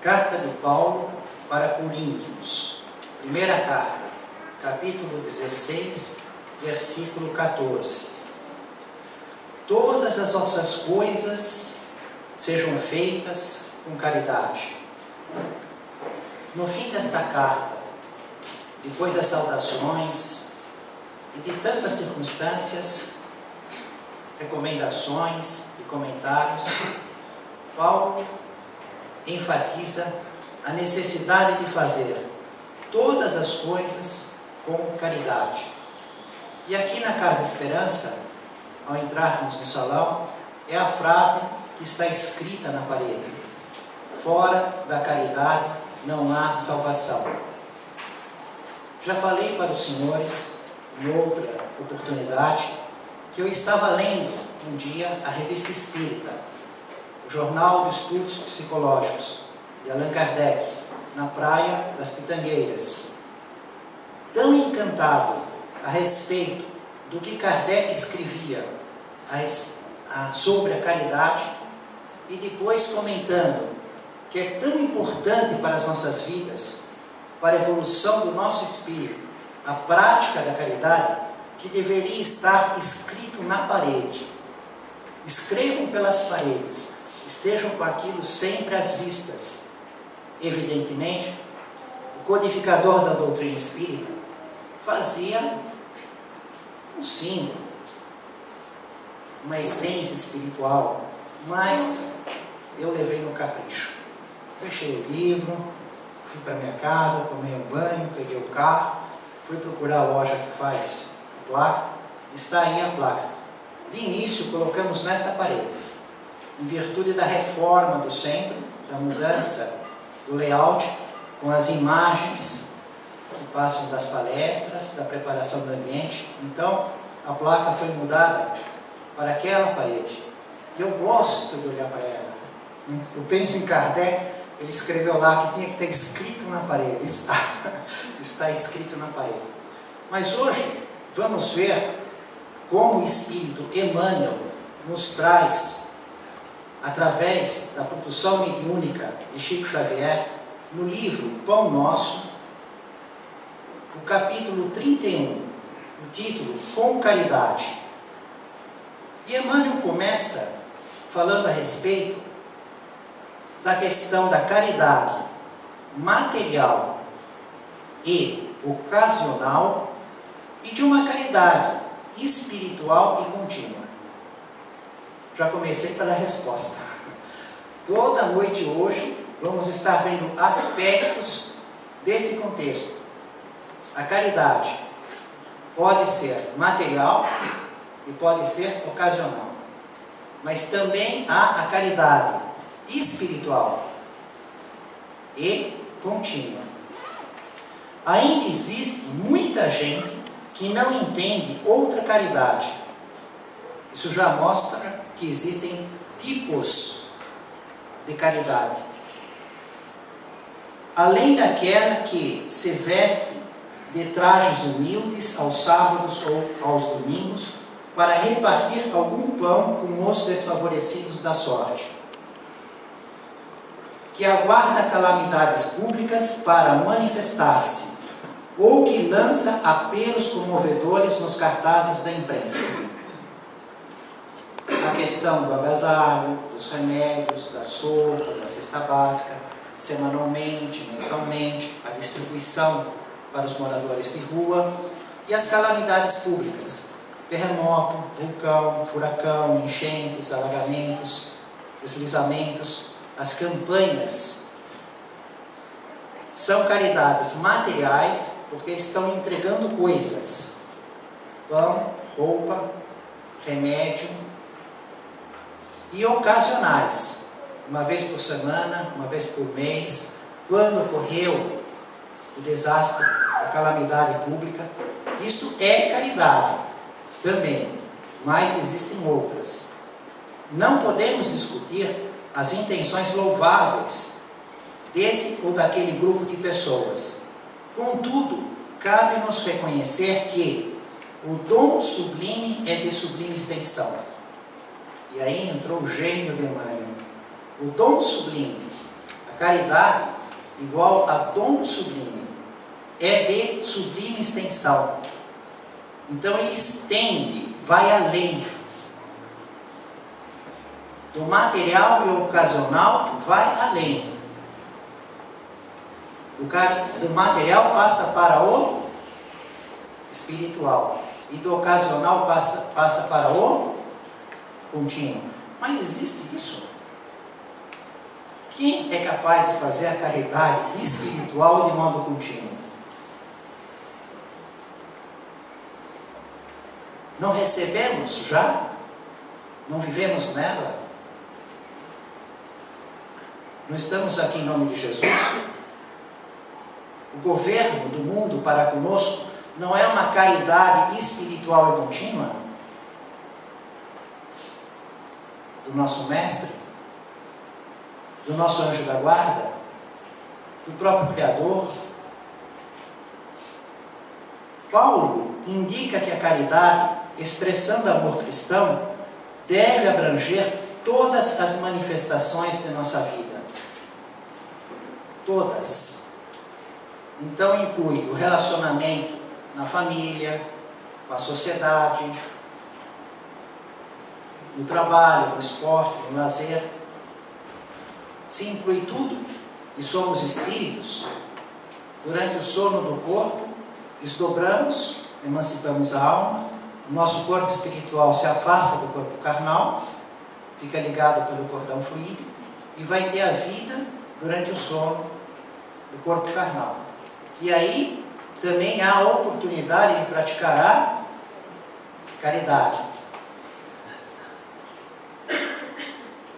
Carta de Paulo para Coríntios, primeira carta, capítulo 16, versículo 14. Todas as vossas coisas sejam feitas com caridade. No fim desta carta, depois das saudações e de tantas circunstâncias, recomendações e comentários, Paulo enfatiza a necessidade de fazer todas as coisas com caridade. E aqui na Casa Esperança, ao entrarmos no salão, é a frase que está escrita na parede: fora da caridade não há salvação. Já falei para os senhores, em outra oportunidade, que eu estava lendo um dia a Revista Espírita, o Jornal de Estudos Psicológicos, de Allan Kardec, na Praia das Pitangueiras. Tão encantado a respeito do que Kardec escrevia sobre a caridade, e depois comentando que é tão importante para as nossas vidas, para a evolução do nosso espírito, a prática da caridade, que deveria estar escrito na parede. Escrevam pelas paredes, estejam com aquilo sempre às vistas. Evidentemente, o codificador da doutrina espírita fazia um símbolo, uma essência espiritual, mas eu levei no capricho. Fechei o livro, fui para minha casa, tomei um banho, peguei o carro, fui procurar a loja que faz a placa, está aí a placa. De início, colocamos nesta parede, em virtude da reforma do centro, da mudança do layout, com as imagens que passam das palestras, da preparação do ambiente. Então, a placa foi mudada para aquela parede. E eu gosto de olhar para ela. Eu penso em Kardec, ele escreveu lá que tinha que ter escrito na parede. Está escrito na parede. Mas hoje, vamos ver como o Espírito Emmanuel nos traz, através da produção mediúnica de Chico Xavier, no livro Pão Nosso, o capítulo 31, o título Com Caridade. E Emmanuel começa falando a respeito da questão da caridade material e ocasional e de uma caridade espiritual e contínua. Já comecei pela resposta. Toda noite hoje vamos estar vendo aspectos desse contexto. A caridade pode ser material e pode ser ocasional, mas também há a caridade espiritual e contínua. Ainda existe muita gente que não entende outra caridade. Isso já mostra que existem tipos de caridade. Além daquela que se veste de trajes humildes aos sábados ou aos domingos para repartir algum pão com os desfavorecidos da sorte, que aguarda calamidades públicas para manifestar-se, ou que lança apelos comovedores nos cartazes da imprensa. A questão do agasalho, dos remédios, da sopa, da cesta básica, semanalmente, mensalmente, a distribuição para os moradores de rua e as calamidades públicas, terremoto, vulcão, furacão, enchentes, alagamentos, deslizamentos, as campanhas. São caridades materiais porque estão entregando coisas: pão, roupa, remédio, e ocasionais, uma vez por semana, uma vez por mês, quando ocorreu o desastre, a calamidade pública. Isto é caridade também, mas existem outras. Não podemos discutir as intenções louváveis desse ou daquele grupo de pessoas. Contudo, cabe-nos reconhecer que o dom sublime é de sublime extensão. E aí entrou o gênio de Emmanuel. O dom sublime, a caridade, igual a dom sublime, é de sublime extensão. Então ele estende, vai além. Do material e ocasional, vai além. Do material passa para o espiritual. E do ocasional passa para o contínuo. Mas existe isso? Quem é capaz de fazer a caridade espiritual de modo contínuo? Não recebemos já? Não vivemos nela? Não estamos aqui em nome de Jesus? O governo do mundo para conosco não é uma caridade espiritual e contínua? Do nosso mestre? Do nosso anjo da guarda? Do próprio Criador? Paulo indica que a caridade, expressando amor cristão, deve abranger todas as manifestações de nossa vida. Todas. Então inclui o relacionamento na família, com a sociedade, no trabalho, no esporte, no lazer. Se inclui tudo e somos espíritos, durante o sono do corpo, desdobramos, emancipamos a alma, o nosso corpo espiritual se afasta do corpo carnal, fica ligado pelo cordão fluídico e vai ter a vida durante o sono do corpo carnal. E aí também há a oportunidade de praticar a caridade.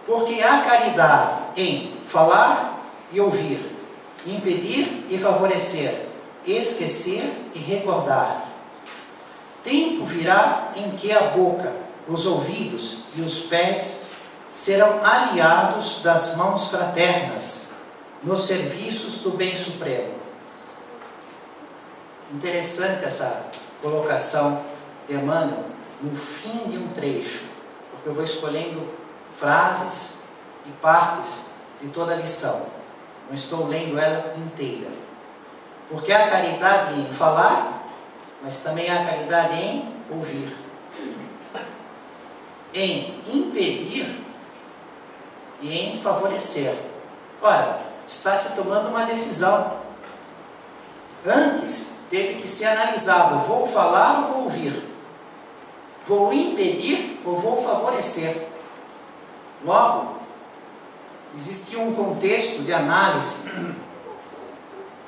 Porque há caridade em falar e ouvir, impedir e favorecer, esquecer e recordar. Tempo virá em que a boca, os ouvidos e os pés serão aliados das mãos fraternas nos serviços do bem supremo. Interessante essa colocação de Emmanuel no fim de um trecho, porque eu vou escolhendo frases e partes de toda a lição. Não estou lendo ela inteira. Porque há caridade em falar, mas também há caridade em ouvir. Em impedir e em favorecer. Ora, está se tomando uma decisão. Antes teve que ser analisado: vou falar ou vou ouvir? Vou impedir ou vou favorecer? Logo, existia um contexto de análise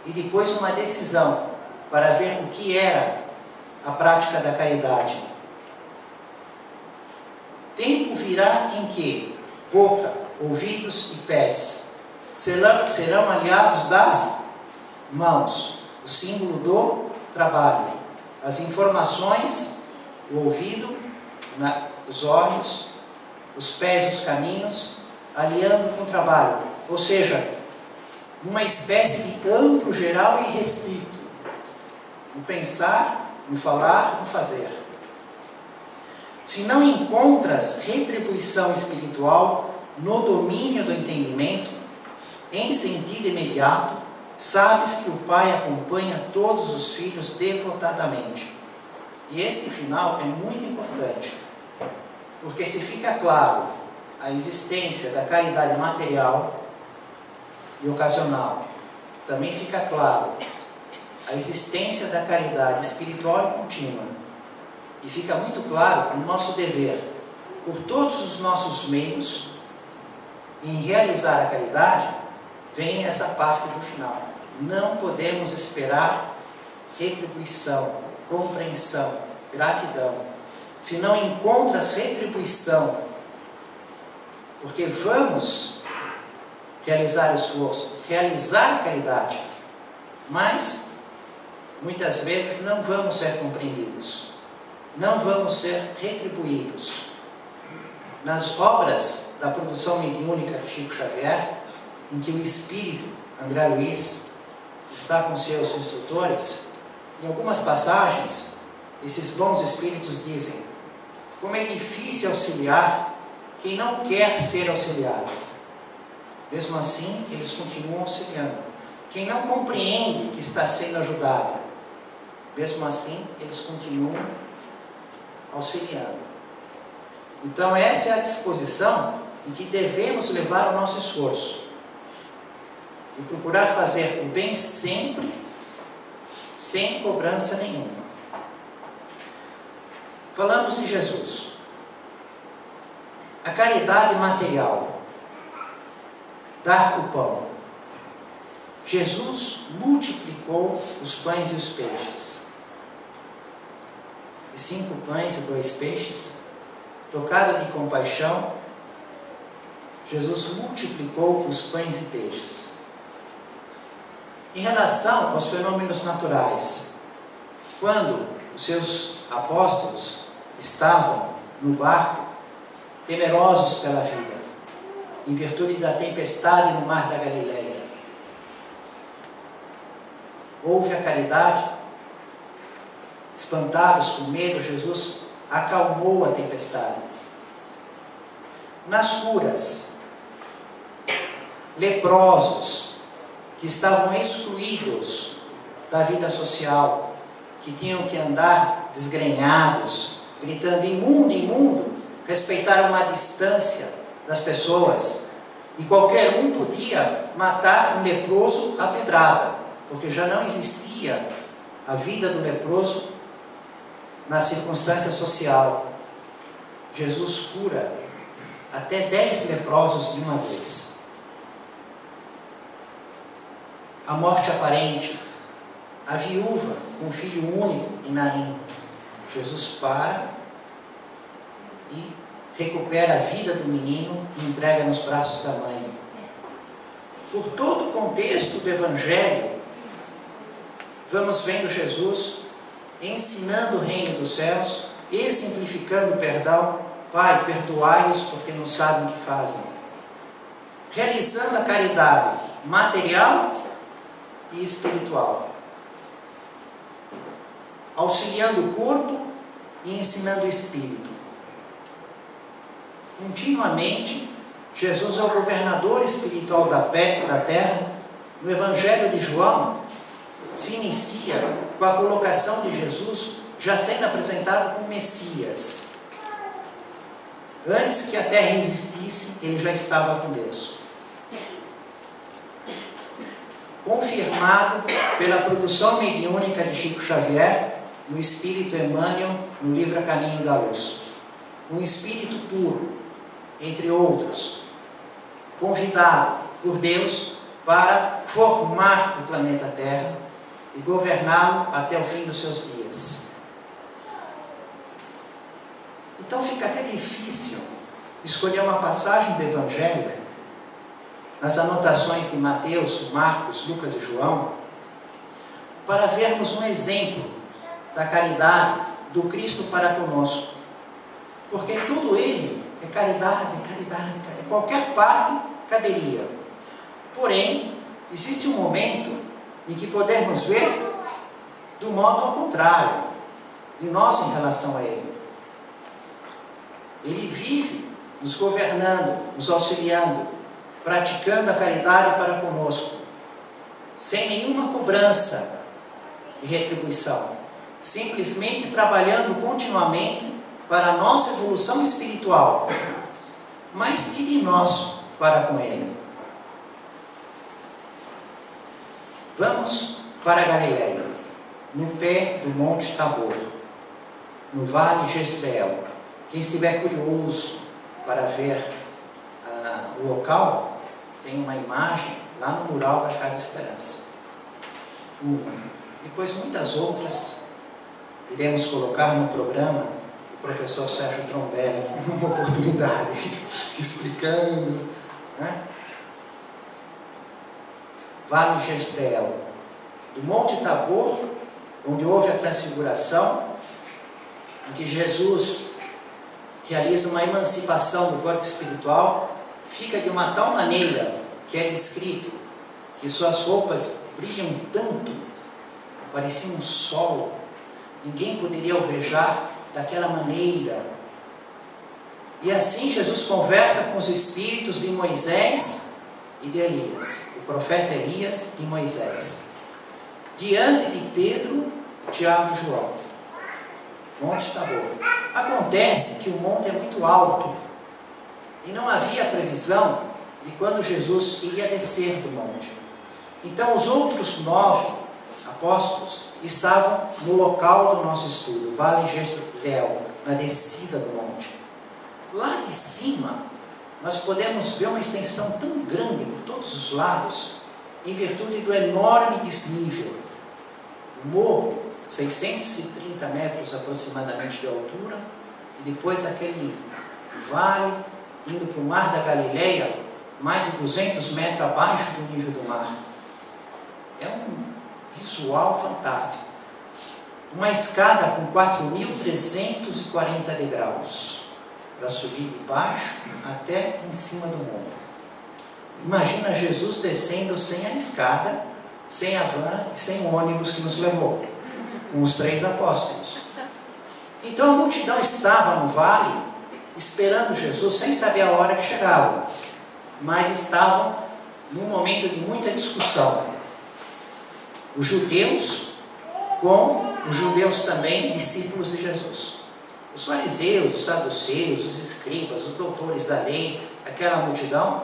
e depois uma decisão para ver o que era a prática da caridade. Tempo virá em que boca, ouvidos e pés serão aliados das mãos, o símbolo do trabalho. As informações, o ouvido, os olhos, os pés, os caminhos, aliando com o trabalho. Ou seja, uma espécie de amplo, geral e restrito. No pensar, no falar, no fazer. Se não encontras retribuição espiritual no domínio do entendimento, em sentido imediato, sabes que o Pai acompanha todos os filhos devotadamente. E este final é muito importante, porque se fica claro a existência da caridade material e ocasional, também fica claro a existência da caridade espiritual e contínua. E fica muito claro o nosso dever, por todos os nossos meios, em realizar a caridade. Vem essa parte do final. Não podemos esperar retribuição, compreensão, gratidão, se não encontras retribuição, porque vamos realizar o esforço, realizar a caridade, mas muitas vezes não vamos ser compreendidos, não vamos ser retribuídos. Nas obras da produção mediúnica de Chico Xavier, em que o espírito André Luiz está com seus instrutores, em algumas passagens, esses bons espíritos dizem: como é difícil auxiliar quem não quer ser auxiliado. mesmo assim eles continuam auxiliando. Quem não compreende que está sendo ajudado, mesmo assim eles continuam auxiliando. Então essa é a disposição em que devemos levar o nosso esforço e procurar fazer o bem sempre, sem cobrança nenhuma. Falamos de Jesus. A caridade material, dar o pão. Jesus multiplicou os pães e os peixes. E 5 pães e 2 peixes, tocado de compaixão, Jesus multiplicou os pães e peixes. Em relação aos fenômenos naturais, quando os seus apóstolos estavam no barco, temerosos pela vida, em virtude da tempestade no mar da Galileia, houve a caridade. Espantados com medo, Jesus acalmou a tempestade. Nas curas, leprosos que estavam excluídos da vida social, que tinham que andar desgrenhados, gritando imundo, imundo, respeitaram uma distância das pessoas, e qualquer um podia matar um leproso à pedrada, porque já não existia a vida do leproso na circunstância social. Jesus cura até 10 leprosos de uma vez. A morte aparente, a viúva com um filho único em Naim, Jesus para e recupera a vida do menino e entrega nos braços da mãe. Por todo o contexto do Evangelho, vamos vendo Jesus ensinando o reino dos céus, exemplificando o perdão. Pai, perdoai-os porque não sabem o que fazem. Realizando a caridade material e espiritual. Auxiliando o corpo e ensinando o espírito. Continuamente, Jesus é o governador espiritual da terra. No Evangelho de João, se inicia com a colocação de Jesus já sendo apresentado como Messias. Antes que a terra existisse, ele já estava com Deus. Confirmado pela produção mediúnica de Chico Xavier, no Espírito Emmanuel, no livro A Caminho da Luz. Um espírito puro, entre outros, convidado por Deus para formar o planeta Terra e governá-lo até o fim dos seus dias. Então fica até difícil escolher uma passagem do Evangelho, nas anotações de Mateus, Marcos, Lucas e João, para vermos um exemplo da caridade do Cristo para conosco. Porque tudo ele é caridade, caridade. Qualquer parte caberia. Porém, existe um momento em que podemos ver do modo ao contrário, de nós em relação a ele. Ele vive nos governando, nos auxiliando, praticando a caridade para conosco, sem nenhuma cobrança e retribuição, simplesmente trabalhando continuamente para a nossa evolução espiritual, mas e de nós para com ele. Vamos para a Galileia, no pé do Monte Tabor, no Vale Jezreel. Quem estiver curioso para ver o local, tem uma imagem lá no mural da Casa Esperança. Depois muitas outras iremos colocar no programa. O professor Sérgio Trombelli, numa oportunidade, explicando, né? Vale Jezreel, do Monte Tabor, onde houve a transfiguração, em que Jesus realiza uma emancipação do corpo espiritual, fica de uma tal maneira que é descrito que suas roupas brilham tanto, parecia um sol, ninguém poderia alvejar daquela maneira. E assim Jesus conversa com os espíritos de Moisés e de Elias, o profeta Elias e Moisés, diante de Pedro, Tiago e João. Monte Tabor. Acontece que o monte é muito alto e não havia previsão de quando Jesus iria descer do monte. Então os outros 9 apóstolos estavam no local do nosso estudo, Vale Jezreel, na descida do monte. Lá de cima, nós podemos ver uma extensão tão grande por todos os lados, em virtude do enorme desnível. O morro, 630 metros aproximadamente de altura, e depois aquele vale, indo para o mar da Galileia, mais de 200 metros abaixo do nível do mar. É um visual fantástico. Uma escada com 4.340 degraus, para subir de baixo até em cima do morro. Imagina Jesus descendo sem a escada, sem a van e sem o ônibus que nos levou, com os 3 apóstolos. Então a multidão estava no vale, esperando Jesus, sem saber a hora que chegava, mas estavam num momento de muita discussão. Os judeus com os judeus também, discípulos de Jesus. Os fariseus, os saduceus, os escribas, os doutores da lei, aquela multidão,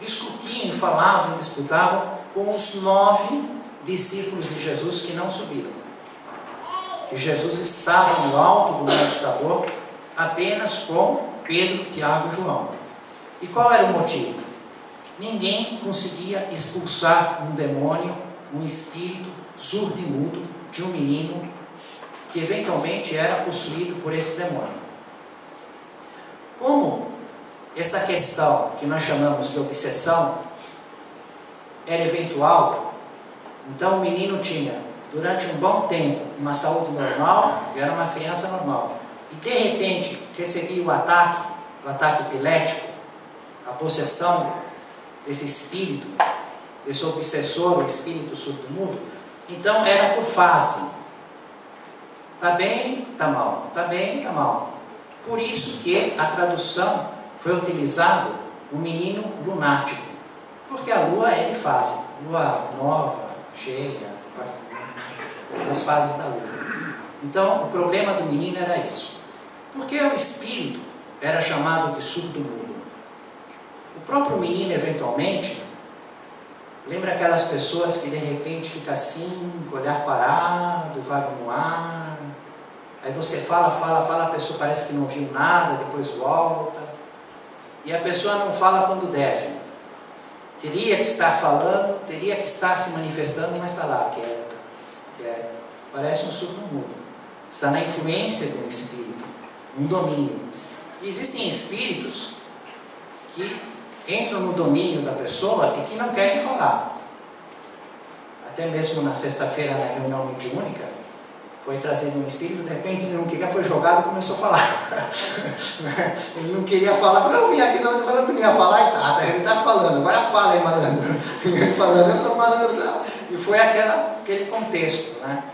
discutiam, falavam, disputavam com os 9 discípulos de Jesus que não subiram. Que Jesus estava no alto do Monte Tabor apenas com Pedro, Tiago e João. E qual era o motivo? Ninguém conseguia expulsar um demônio, um espírito surdo e mudo de um menino que eventualmente era possuído por esse demônio. Como essa questão que nós chamamos de obsessão era eventual, então o menino tinha, durante um bom tempo, uma saúde normal, era uma criança normal, e de repente recebia o ataque epilético, a possessão desse espírito, desse obsessor, o espírito surdo-mudo. Então era por fase. Está bem, está mal. Está bem, está mal. Por isso que a tradução foi utilizado o menino lunático. Porque a lua é de fase. Lua nova, cheia, as fases da lua. Então o problema do menino era isso. Porque o espírito era chamado de surdo-mudo. O próprio menino, eventualmente, lembra aquelas pessoas que de repente fica assim, com o olhar parado, vago no ar. Aí você fala, a pessoa parece que não viu nada, depois volta. E a pessoa não fala quando deve. Teria que estar falando, teria que estar se manifestando, mas está lá, quieto. Parece um surdo-mudo. Está na influência de um espírito, um domínio. E existem espíritos que entram no domínio da pessoa e que não querem falar. Até mesmo na sexta-feira, na reunião mediúnica, foi trazido um espírito, de repente ele não queria, foi jogado e começou a falar. Ele não queria falar, eu vim aqui só falando que não ia falar, e ele está falando, agora fala aí, malandro. Ele falando, eu sou malandro. E foi aquele contexto, né?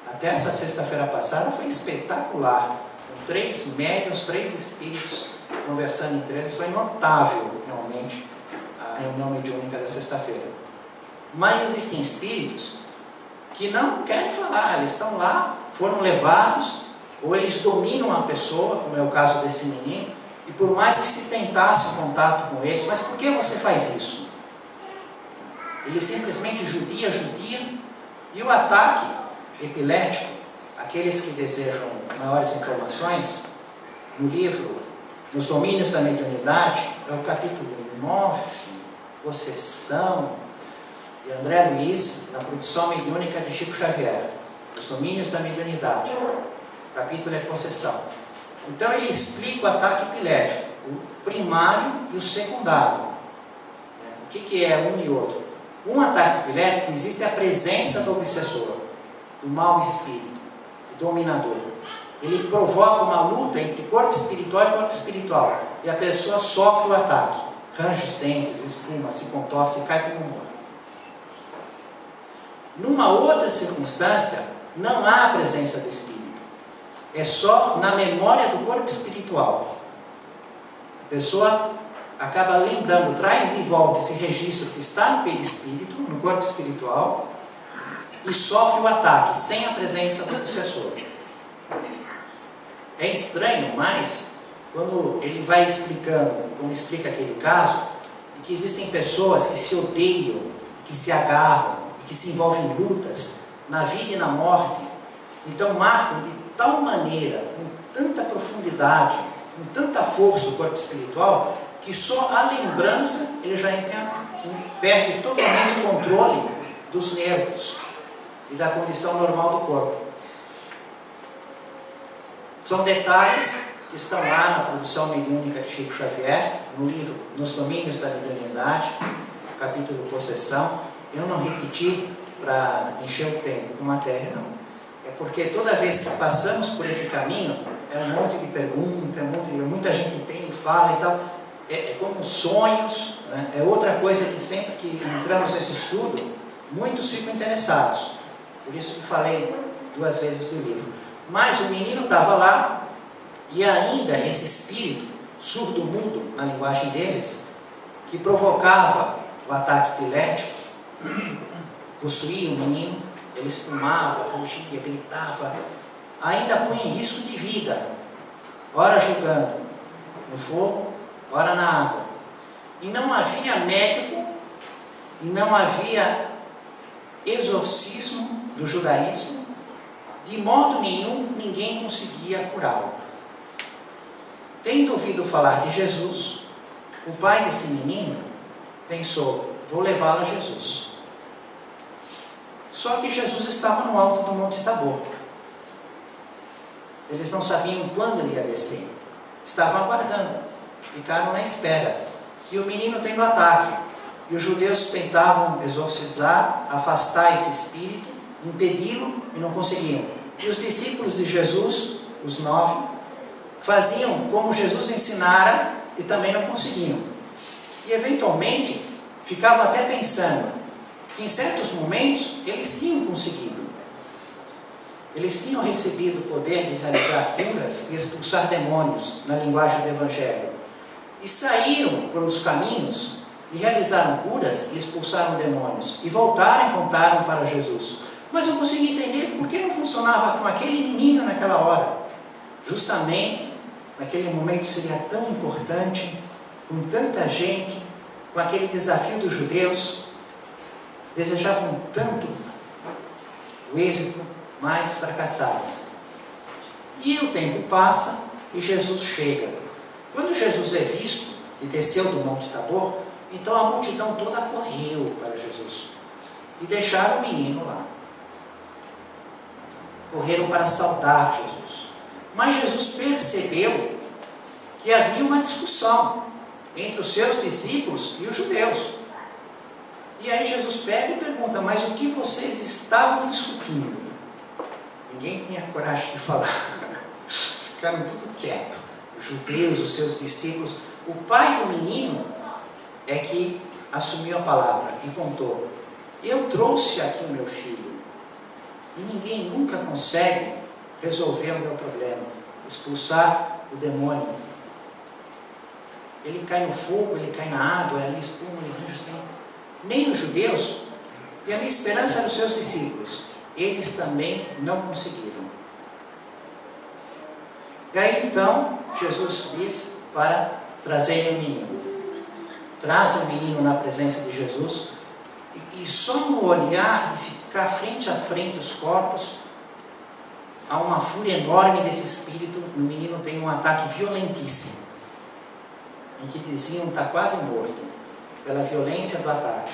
Até essa sexta-feira passada foi espetacular. Com 3 médiuns, 3 espíritos conversando entre eles, foi notável realmente a reunião mediúnica da sexta-feira. Mas existem espíritos que não querem falar, eles estão lá, foram levados, ou eles dominam a pessoa, como é o caso desse menino, e por mais que se tentasse o contato com eles, mas por que você faz isso? Ele simplesmente judia, e o ataque epilético, aqueles que desejam maiores informações, no livro Nos Domínios da Mediunidade, é o capítulo 9, Possessão, de André Luiz, na produção mediúnica de Chico Xavier, Os Domínios da Mediunidade. O capítulo é Possessão. Então ele explica o ataque epilético, o primário e o secundário. O que é um e outro? Um ataque epilético, existe a presença do obsessor, do mau espírito, do dominador. Ele provoca uma luta entre corpo espiritual e corpo espiritual, e a pessoa sofre o ataque, range os dentes, espuma, se contorce e cai como morto. Numa outra circunstância, não há a presença do espírito, é só na memória do corpo espiritual. A pessoa acaba lembrando, traz de volta esse registro que está no perispírito, no corpo espiritual, e sofre o ataque sem a presença do obsessor. É estranho, mas quando ele vai explicando, como explica aquele caso, que existem pessoas que se odeiam, que se agarram, que se envolvem em lutas, na vida e na morte, então marcam de tal maneira, com tanta profundidade, com tanta força o corpo espiritual, que só a lembrança ele já entra, perde totalmente o controle dos nervos e da condição normal do corpo. São detalhes que estão lá na produção mediúnica de Chico Xavier, no livro Nos Domínios da Mediunidade, capítulo Possessão. Eu não repeti para encher o tempo com matéria, não. É porque toda vez que passamos por esse caminho, é um monte de perguntas, muita gente tem, fala e tal. É como sonhos, né? É outra coisa que sempre que entramos nesse estudo, muitos ficam interessados. Por isso que falei 2 vezes do livro. Mas o menino estava lá, e ainda esse espírito surdo-mudo, na linguagem deles, que provocava o ataque epilético, possuía o menino, ele espumava, rugia, gritava, ainda punha em risco de vida, ora jogando no fogo, ora na água. E não havia médico, e não havia exorcismo do judaísmo, de modo nenhum ninguém conseguia curá-lo. Tendo ouvido falar de Jesus, o pai desse menino pensou: vou levá-lo a Jesus. Só que Jesus estava no alto do Monte Tabor. Eles não sabiam quando ele ia descer. Estavam aguardando. Ficaram na espera. E o menino tendo ataque. E os judeus tentavam exorcizar, afastar esse espírito, impedi-lo e não conseguiam. E os discípulos de Jesus, os 9, faziam como Jesus ensinara e também não conseguiam. E eventualmente ficavam até pensando que em certos momentos eles tinham conseguido. Eles tinham recebido o poder de realizar curas e expulsar demônios, na linguagem do Evangelho. E saíram pelos caminhos e realizaram curas e expulsaram demônios. E voltaram e contaram para Jesus. Mas eu consegui entender por que não funcionava com aquele menino naquela hora. Justamente, naquele momento seria tão importante, com tanta gente, com aquele desafio dos judeus, desejavam tanto o êxito, mas fracassaram. E o tempo passa e Jesus chega. Quando Jesus é visto, que desceu do Monte Tabor, então a multidão toda correu para Jesus e deixaram o menino lá. Correram para saudar Jesus. Mas Jesus percebeu que havia uma discussão entre os seus discípulos e os judeus. E aí Jesus pega e pergunta: mas o que vocês estavam discutindo? Ninguém tinha coragem de falar. Ficaram tudo quietos. Os judeus, os seus discípulos. O pai do menino é que assumiu a palavra e contou: eu trouxe aqui o meu filho. E ninguém nunca consegue resolver o meu problema, expulsar o demônio. Ele cai no fogo, ele cai na água, ele espuma, ele arranja. Nem os judeus, e a minha esperança era os seus discípulos, eles também não conseguiram. E aí então Jesus diz para trazerem o menino. Trazem o menino na presença de Jesus, e só no olhar de ficar frente a frente os corpos, há uma fúria enorme desse espírito. O menino tem um ataque violentíssimo, em que diziam está quase morto, pela violência do ataque.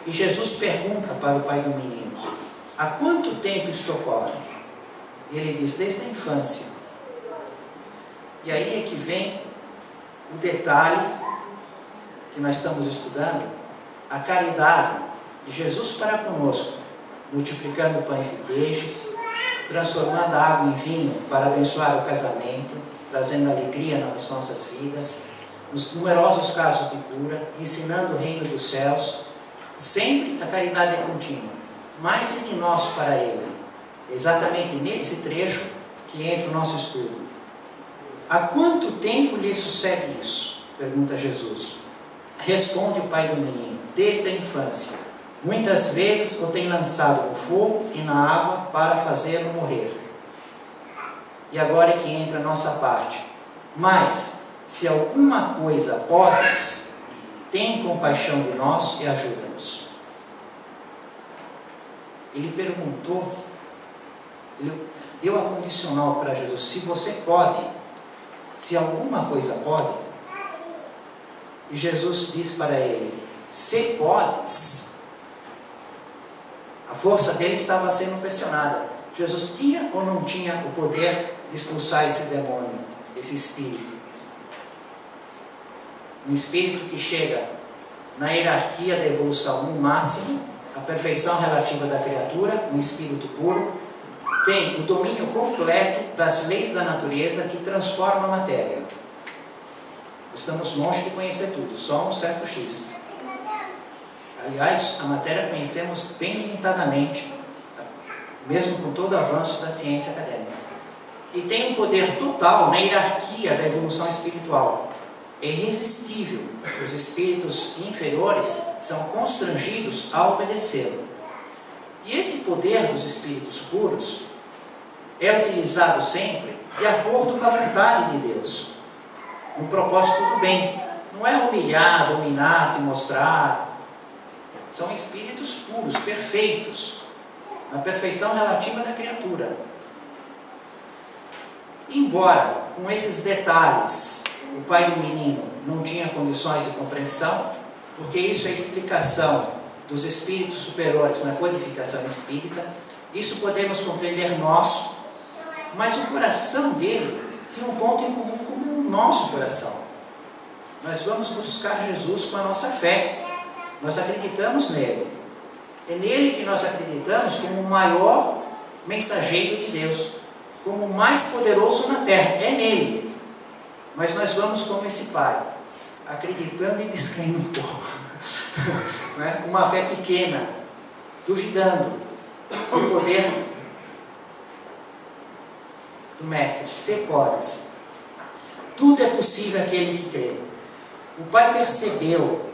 E Jesus pergunta para o pai do menino: há quanto tempo isto ocorre? E ele diz: desde a infância. E aí é que vem o detalhe que nós estamos estudando, a caridade de Jesus para conosco, multiplicando pães e peixes, transformando a água em vinho para abençoar o casamento, trazendo alegria nas nossas vidas, nos numerosos casos de cura, ensinando o reino dos céus. Sempre a caridade é contínua, mais de nós para Ele. Exatamente nesse trecho que entra o nosso estudo. Há quanto tempo lhe sucede isso? Pergunta Jesus. Responde o pai do menino: desde a infância. Muitas vezes o tem lançado no fogo e na água para fazê-lo morrer. E agora é que entra a nossa parte. Mas, se alguma coisa podes, tem compaixão de nós e ajuda-nos. Ele perguntou, ele deu a condicional para Jesus: se você pode, se alguma coisa pode. E Jesus disse para ele: se podes. A força dele estava sendo questionada. Jesus tinha ou não tinha o poder de expulsar esse demônio, esse espírito? Um espírito que chega na hierarquia da evolução no máximo, a perfeição relativa da criatura, um espírito puro, tem o domínio completo das leis da natureza que transforma a matéria. Estamos longe de conhecer tudo, só um certo X. Aliás, a matéria conhecemos bem limitadamente, mesmo com todo o avanço da ciência acadêmica. E tem um poder total na hierarquia da evolução espiritual. É irresistível. Os espíritos inferiores são constrangidos a obedecê-lo. E esse poder dos espíritos puros é utilizado sempre de acordo com a vontade de Deus, no propósito do bem. Não é humilhar, dominar, se mostrar. São espíritos puros, perfeitos, na perfeição relativa da criatura. Embora, com esses detalhes, o pai do menino não tinha condições de compreensão, porque isso é explicação dos espíritos superiores na codificação espírita, isso podemos compreender nós, mas o coração dele tinha um ponto em comum com o nosso coração. Nós vamos buscar Jesus com a nossa fé. Nós acreditamos nele. É nele que nós acreditamos como o maior mensageiro de Deus, como o mais poderoso na terra. É nele. Mas nós vamos como esse pai, acreditando e descrendo um pouco. Né? Uma fé pequena, duvidando do poder do Mestre. Se podes. Tudo é possível àquele que crê. O pai percebeu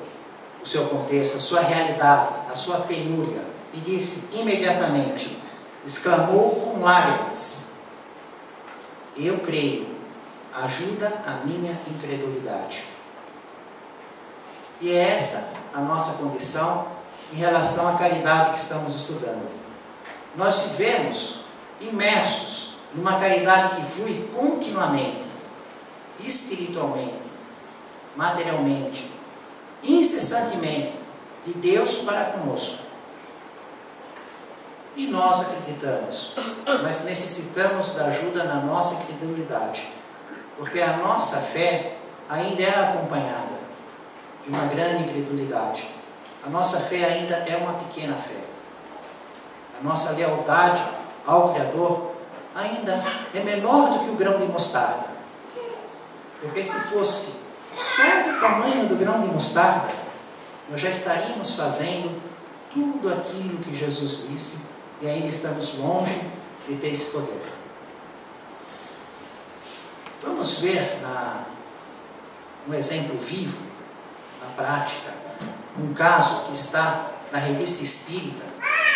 o seu contexto, a sua realidade, a sua penúria, e disse imediatamente, exclamou com lágrimas: eu creio, ajuda a minha incredulidade. E é essa a nossa condição em relação à caridade que estamos estudando. Nós vivemos imersos numa caridade que flui continuamente, espiritualmente, materialmente, incessantemente, de Deus para conosco. E nós acreditamos, mas necessitamos da ajuda na nossa incredulidade, porque a nossa fé ainda é acompanhada de uma grande incredulidade. A nossa fé ainda é uma pequena fé. A nossa lealdade ao Criador ainda é menor do que o grão de mostarda. Porque se fosse só do tamanho do grão de mostarda, nós já estaríamos fazendo tudo aquilo que Jesus disse e ainda estamos longe de ter esse poder. Vamos ver um exemplo vivo, na prática, um caso que está na Revista Espírita,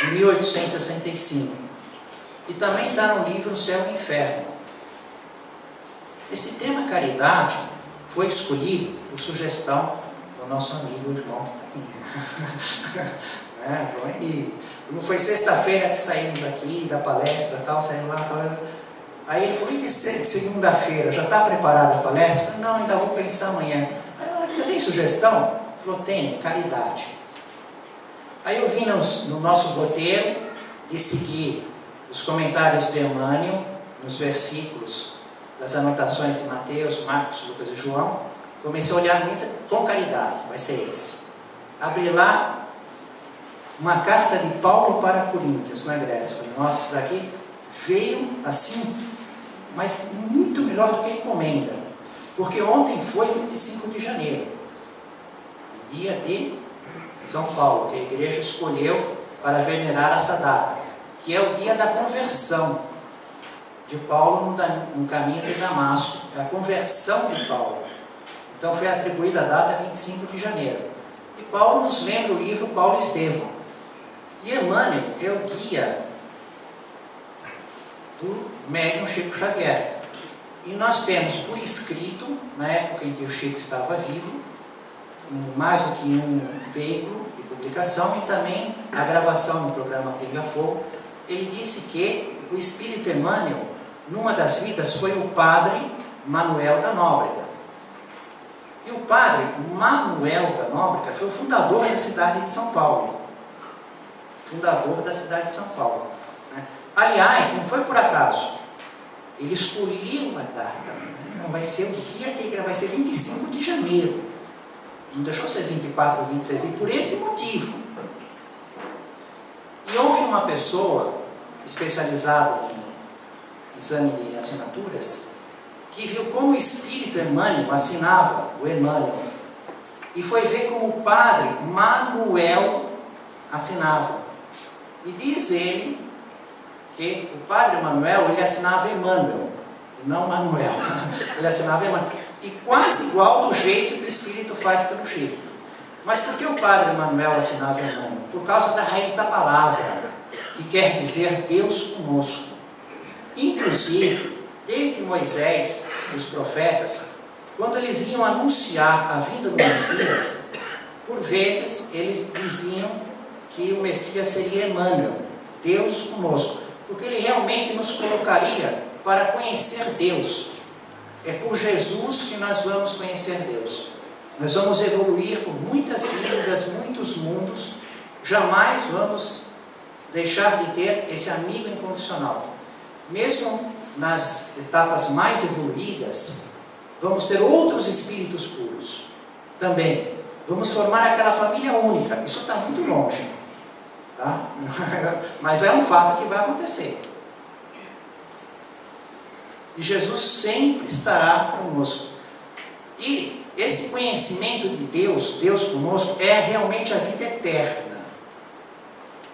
em 1865, e também está no livro Céu e Inferno. Esse tema caridade foi escolhido por sugestão do nosso amigo, o irmão que está aqui. Não foi sexta-feira que saímos aqui da palestra, tal, saímos lá, tal. Aí ele falou: e de segunda-feira, já está preparada a palestra? Eu falei: não, ainda vou pensar amanhã. Aí, você tem sugestão? Ele falou: tenho, caridade. Aí eu vim no nosso roteiro de seguir os comentários de Emmanuel, nos versículos das anotações de Mateus, Marcos, Lucas e João. Comecei a olhar muito com caridade, vai ser esse. Abri lá uma carta de Paulo para Coríntios, na Grécia. Falei: nossa, isso daqui veio assim, mas muito melhor do que a encomenda. Porque ontem foi 25 de janeiro, dia de São Paulo, que a igreja escolheu para venerar essa data, que é o dia da conversão de Paulo no caminho de Damasco. É a conversão de Paulo. Então foi atribuída a data 25 de janeiro. E Paulo nos lembra o livro Paulo e Estevão. E Emmanuel é o guia do médium Chico Xavier. E nós temos por escrito, na época em que o Chico estava vivo, mais do que um veículo de publicação, e também a gravação no programa Pinga Fogo, ele disse que o espírito Emmanuel, numa das vidas, foi o padre Manuel da Nóbrega. E o padre Manuel da Nóbrega foi o fundador da cidade de São Paulo. Fundador da cidade de São Paulo. Aliás, não foi por acaso. Ele escolheu uma data. Não vai ser o dia que vai ser 25 de janeiro. Não deixou ser 24 ou 26, e por esse motivo. E houve uma pessoa especializada em exame de assinaturas que viu como o espírito Emmanuel assinava o Emmanuel e foi ver como o padre Manuel assinava. E diz ele que o padre Manuel, ele assinava Emmanuel, não Manuel. Ele assinava Emmanuel. E quase igual do jeito que o espírito faz pelo Chico. Mas por que o padre Manuel assinava Emmanuel? Por causa da raiz da palavra, que quer dizer Deus conosco. Inclusive, desde Moisés, os profetas, quando eles iam anunciar a vinda do Messias, por vezes eles diziam que o Messias seria Emmanuel, Deus conosco, porque ele realmente nos colocaria para conhecer Deus. É por Jesus que nós vamos conhecer Deus. Nós vamos evoluir por muitas vidas, muitos mundos, jamais vamos deixar de ter esse amigo incondicional. Mesmo nas etapas mais evoluídas, vamos ter outros espíritos puros também. Vamos formar aquela família única. Isso está muito longe, tá? Mas é um fato que vai acontecer. E Jesus sempre estará conosco. E esse conhecimento de Deus, Deus conosco, é realmente a vida eterna,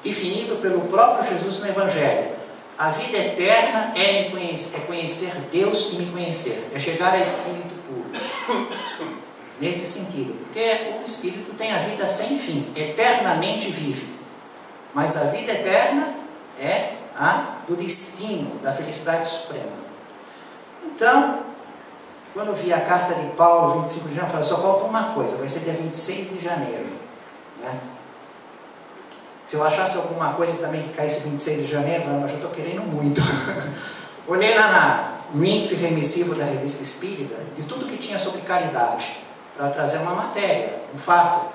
definido pelo próprio Jesus no Evangelho. A vida eterna é conhecer Deus e me conhecer, é chegar a espírito puro. Nesse sentido, porque o espírito tem a vida sem fim, eternamente vive. Mas a vida eterna é a do destino, da felicidade suprema. Então, quando eu vi a carta de Paulo, 25 de janeiro, eu falei, só falta uma coisa, vai ser dia 26 de janeiro. Né? Se eu achasse alguma coisa também que caísse 26 de janeiro, eu falei, mas eu estou querendo muito. Olhei lá no índice remissivo da Revista Espírita, de tudo que tinha sobre caridade, para trazer uma matéria, um fato.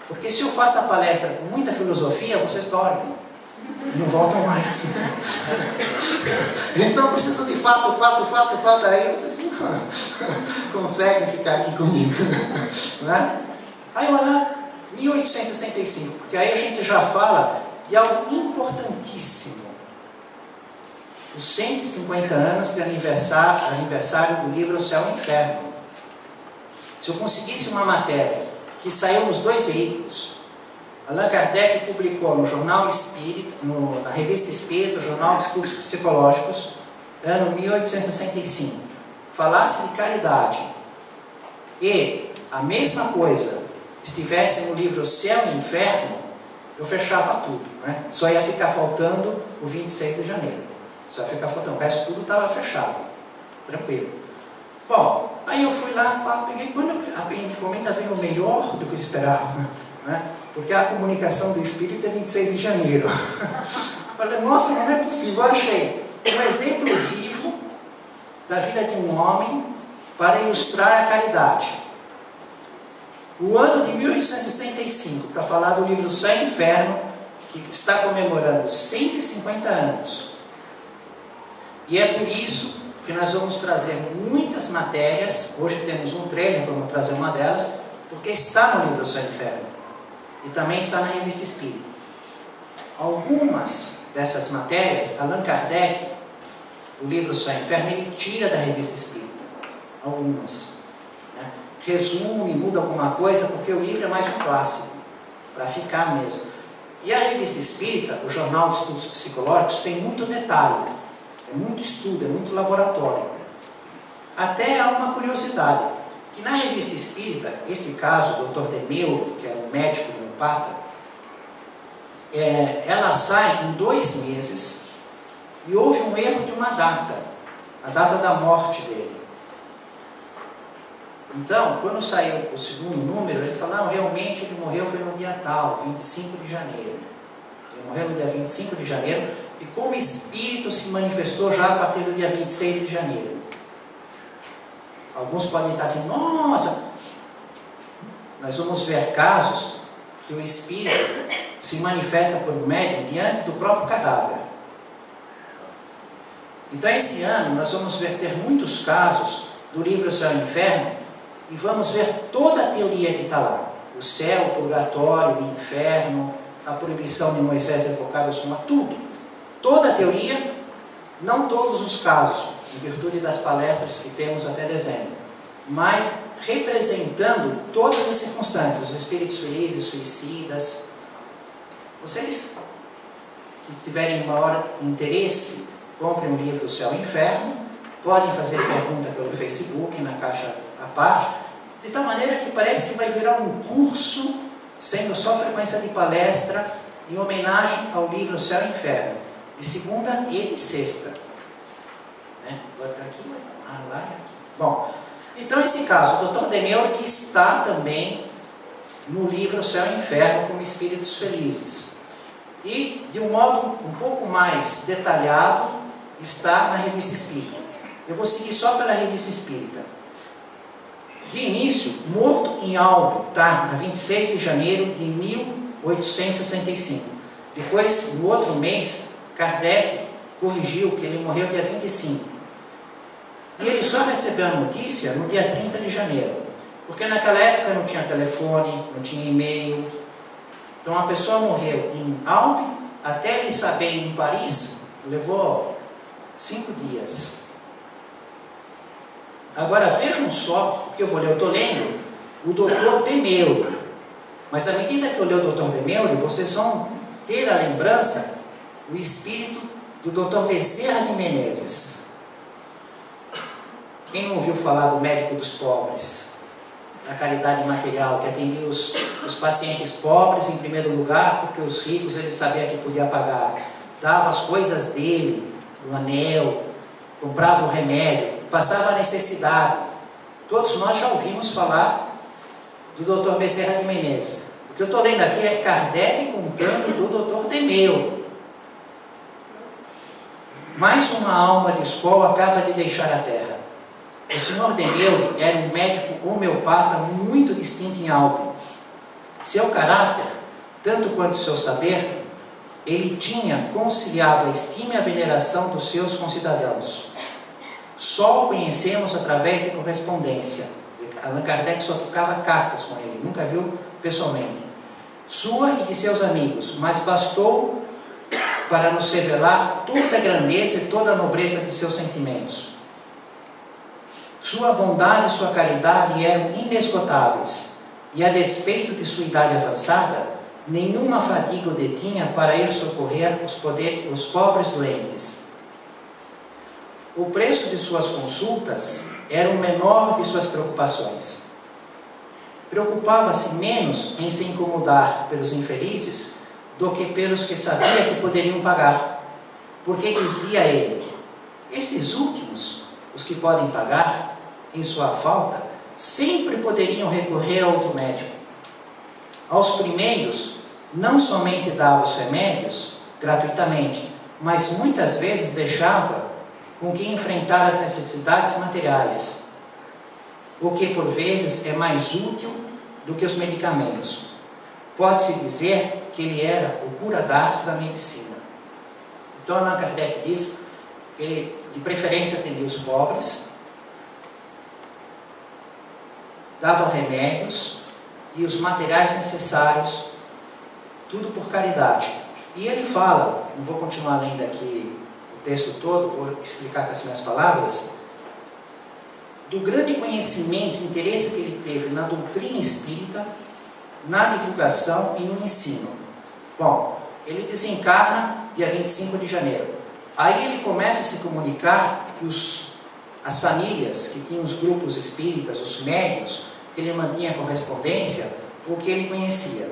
Porque se eu faço a palestra com muita filosofia, vocês dormem. Não voltam mais. Então preciso de fato, aí vocês não conseguem ficar aqui comigo. Né? Aí olha, 1865, porque aí a gente já fala de algo importantíssimo. Os 150 anos de aniversário do livro O Céu e o Inferno. Se eu conseguisse uma matéria que saiu nos dois veículos, Allan Kardec publicou no Jornal Espírita, na Revista Espírita, Jornal de Estudos Psicológicos, ano 1865, falasse de caridade, e a mesma coisa estivesse no livro Céu e Inferno, eu fechava tudo, né? Só ia ficar faltando o 26 de janeiro, só ia ficar faltando, o resto tudo estava fechado, tranquilo. Bom, aí eu fui lá, peguei, quando a encomenda veio melhor do que eu esperava, né? Porque a comunicação do Espírito é 26 de janeiro. Falei, nossa, não é possível. Eu achei um exemplo vivo da vida de um homem para ilustrar a caridade. O ano de 1865, para falar do livro Céu e Inferno, que está comemorando 150 anos. E é por isso que nós vamos trazer muitas matérias. Hoje temos um trailer, vamos trazer uma delas, porque está no livro Céu e Inferno. E também está na Revista Espírita. Algumas dessas matérias, Allan Kardec, o livro Céu e Inferno, ele tira da Revista Espírita. Algumas. Né? Resume, muda alguma coisa, porque o livro é mais um clássico, para ficar mesmo. E a Revista Espírita, o Jornal de Estudos Psicológicos, tem muito detalhe, é muito estudo, é muito laboratório. Até há uma curiosidade. que na revista espírita, esse caso, o Dr. Demeuro, que era um médico homeopata, ela sai em 2 meses e houve um erro de uma data, a data da morte dele. Então, quando saiu o segundo número, ele falou, não, realmente ele morreu foi no dia tal, 25 de janeiro. Ele morreu no dia 25 de janeiro e como espírito se manifestou já a partir do dia 26 de janeiro. Alguns podem estar assim, nossa, nós vamos ver casos que o espírito se manifesta por um médium diante do próprio cadáver. Então esse ano nós vamos ter muitos casos do livro Céu e Inferno e vamos ver toda a teoria que está lá. O céu, o purgatório, o inferno, a proibição de Moisés evocar os mortos, tudo. Toda a teoria, não todos os casos, em virtude das palestras que temos até dezembro, mas representando todas as circunstâncias, os espíritos felizes, suicidas. Vocês que tiverem maior interesse, comprem o livro O Céu e o Inferno, podem fazer pergunta pelo Facebook, na caixa à parte, de tal maneira que parece que vai virar um curso, sendo só frequência de palestra, em homenagem ao livro O Céu e o Inferno, de segunda e de sexta. Vou aqui, lá e aqui. Bom, então esse caso, o Dr. Demeuro, que está também no livro O Céu e o Inferno, como espíritos felizes. E, de um modo um pouco mais detalhado, está na Revista Espírita. Eu vou seguir só pela Revista Espírita. De início, morto em Albi, tá? A 26 de janeiro de 1865. Depois, no outro mês, Kardec corrigiu que ele morreu dia 25. E ele só recebeu a notícia no dia 30 de janeiro. Porque naquela época não tinha telefone, não tinha e-mail. Então a pessoa morreu em Albi, até ele saber em Paris, levou 5 dias. Agora vejam só o que eu vou ler. Eu estou lendo o Dr. Demeuro. Mas à medida que eu ler o Dr. Demeuro, vocês vão ter a lembrança, o espírito do Dr. Bezerra de Menezes. Quem não ouviu falar do médico dos pobres, da caridade material, que atendia os pacientes pobres em primeiro lugar, porque os ricos ele sabia que podia pagar, dava as coisas dele, o anel, comprava o remédio, passava a necessidade. Todos nós já ouvimos falar do Dr. Bezerra de Menezes. O que eu estou lendo aqui é Kardec contando do Dr. Demeuro. Mais uma alma de escola acaba de deixar a terra. O Sr. Demeuro era um médico homeopata muito distinto em Albi. Seu caráter, tanto quanto seu saber, ele tinha conciliado a estima e a veneração dos seus concidadãos. Só o conhecemos através de correspondência. Allan Kardec só trocava cartas com ele, nunca viu pessoalmente. Sua e de seus amigos, mas bastou para nos revelar toda a grandeza e toda a nobreza de seus sentimentos. Sua bondade e sua caridade eram inesgotáveis, e a despeito de sua idade avançada, nenhuma fadiga o detinha para ir socorrer os pobres doentes. O preço de suas consultas era o menor de suas preocupações. Preocupava-se menos em se incomodar pelos infelizes do que pelos que sabia que poderiam pagar, porque dizia ele, esses últimos, os que podem pagar, em sua falta, sempre poderiam recorrer a outro médico. Aos primeiros, não somente dava os remédios gratuitamente, mas muitas vezes deixava com que enfrentar as necessidades materiais, o que por vezes é mais útil do que os medicamentos. Pode-se dizer que ele era o cura d'ars da medicina. Então Allan Kardec diz que ele de preferência atendia os pobres, dava remédios e os materiais necessários, tudo por caridade. E ele fala, não vou continuar lendo aqui o texto todo, vou explicar com as minhas palavras, do grande conhecimento e interesse que ele teve na doutrina espírita, na divulgação e no ensino. Bom, ele desencarna dia 25 de janeiro. Aí ele começa a se comunicar que os as famílias que tinham os grupos espíritas, os médiuns, que ele mantinha correspondência, o que ele conhecia.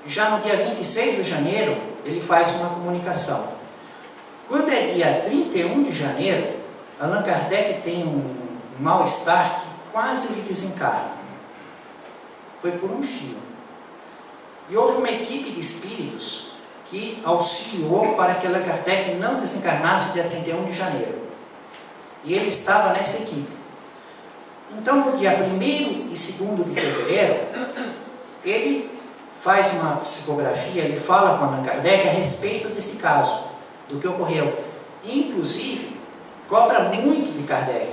Já no dia 26 de janeiro, ele faz uma comunicação. Quando é dia 31 de janeiro, Allan Kardec tem um mal-estar que quase lhe desencarna. Foi por um fio. E houve uma equipe de espíritos que auxiliou para que Allan Kardec não desencarnasse dia 31 de janeiro. E ele estava nessa equipe. Então, no dia 1º e 2º de fevereiro, ele faz uma psicografia, ele fala com Allan Kardec a respeito desse caso, do que ocorreu. E, inclusive, cobra muito de Kardec,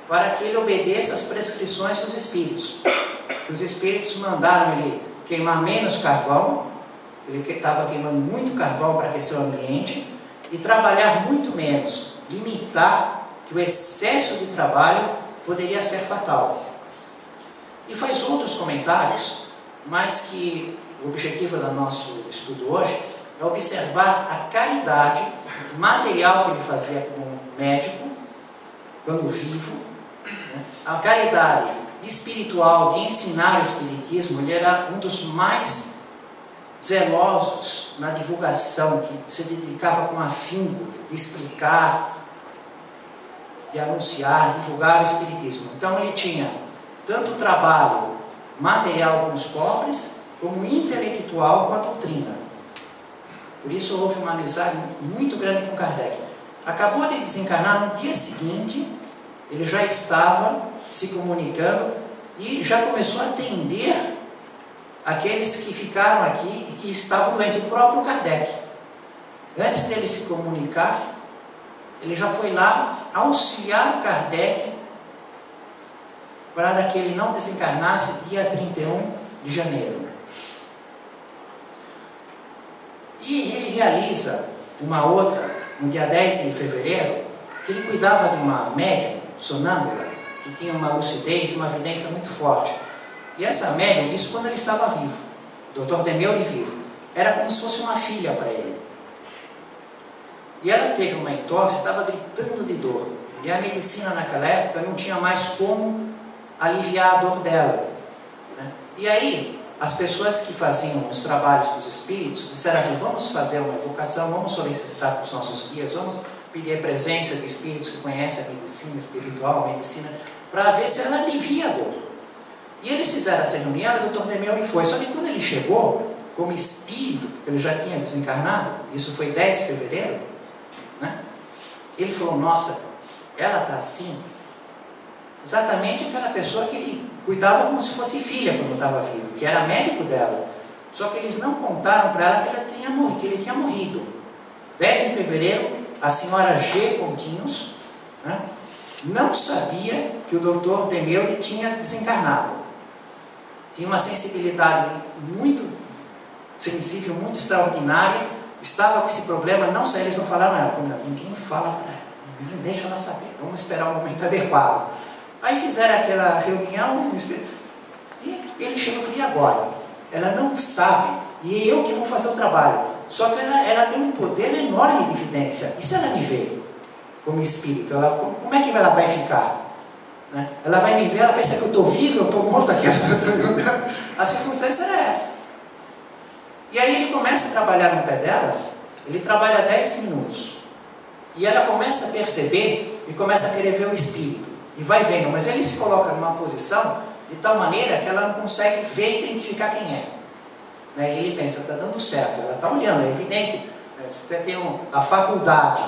para que ele obedeça às prescrições dos espíritos. Os espíritos mandaram ele queimar menos carvão, ele estava queimando muito carvão para aquecer o ambiente, e trabalhar muito menos, limitar que o excesso de trabalho poderia ser fatal. E faz outros comentários, mas que o objetivo do nosso estudo hoje é observar a caridade material que ele fazia como médico, quando vivo, né? A caridade espiritual de ensinar o espiritismo. Ele era um dos mais zelosos na divulgação, que se dedicava com afinco de explicar, de anunciar, divulgar o espiritismo. Então ele tinha tanto o trabalho material com os pobres, como intelectual com a doutrina. Por isso houve uma amizade muito grande com Kardec. Acabou de desencarnar, no dia seguinte, ele já estava se comunicando e já começou a atender aqueles que ficaram aqui e que estavam doentes, o próprio Kardec. Antes dele se comunicar, ele já foi lá auxiliar o Kardec para que ele não desencarnasse dia 31 de janeiro. E ele realiza uma outra, no dia 10 de fevereiro, que ele cuidava de uma médium sonâmbula, que tinha uma lucidez, uma evidência muito forte. E essa médium, isso quando ele estava vivo, o Dr. Demeure vivo, era como se fosse uma filha para ele. E ela teve uma entorse, estava gritando de dor. E a medicina naquela época não tinha mais como aliviar a dor dela, né? E aí, as pessoas que faziam os trabalhos com os espíritos disseram assim: vamos fazer uma evocação, vamos solicitar para os nossos guias, vamos pedir a presença de espíritos que conhecem a medicina espiritual, a medicina, para ver se ela alivia a dor. E eles fizeram essa reunião, e o Dr. Demeure foi. Só que quando ele chegou, como espírito, ele já tinha desencarnado, isso foi 10 de fevereiro, né? Ele falou: nossa, ela está assim, exatamente aquela pessoa que ele cuidava como se fosse filha quando estava vivo, que era médico dela. Só que eles não contaram para ela que ele tinha morrido. 10 de fevereiro, a senhora G. Pontinhos, né, não sabia que o Dr. Demeure tinha desencarnado. Tinha uma sensibilidade muito sensível, muito extraordinária. Estava com esse problema, não sei, eles não falaram a ela. Ninguém fala para ela, deixa ela saber, vamos esperar o momento adequado. Aí fizeram aquela reunião, e ele chegou e falou: e agora? Ela não sabe, e eu que vou fazer o trabalho. Só que ela tem um poder enorme de evidência. E se ela me ver como espírito, como é que ela vai ficar? Né? Ela vai me ver, ela pensa que eu estou vivo, eu estou morto aqui. A circunstância era essa. E aí ele começa a trabalhar no pé dela, ele trabalha 10 minutos. E ela começa a perceber e começa a querer ver o espírito. E vai vendo, mas ele se coloca numa posição de tal maneira que ela não consegue ver e identificar quem é. Né? E ele pensa: está dando certo, ela está olhando, é evidente. Né? Você tem a faculdade,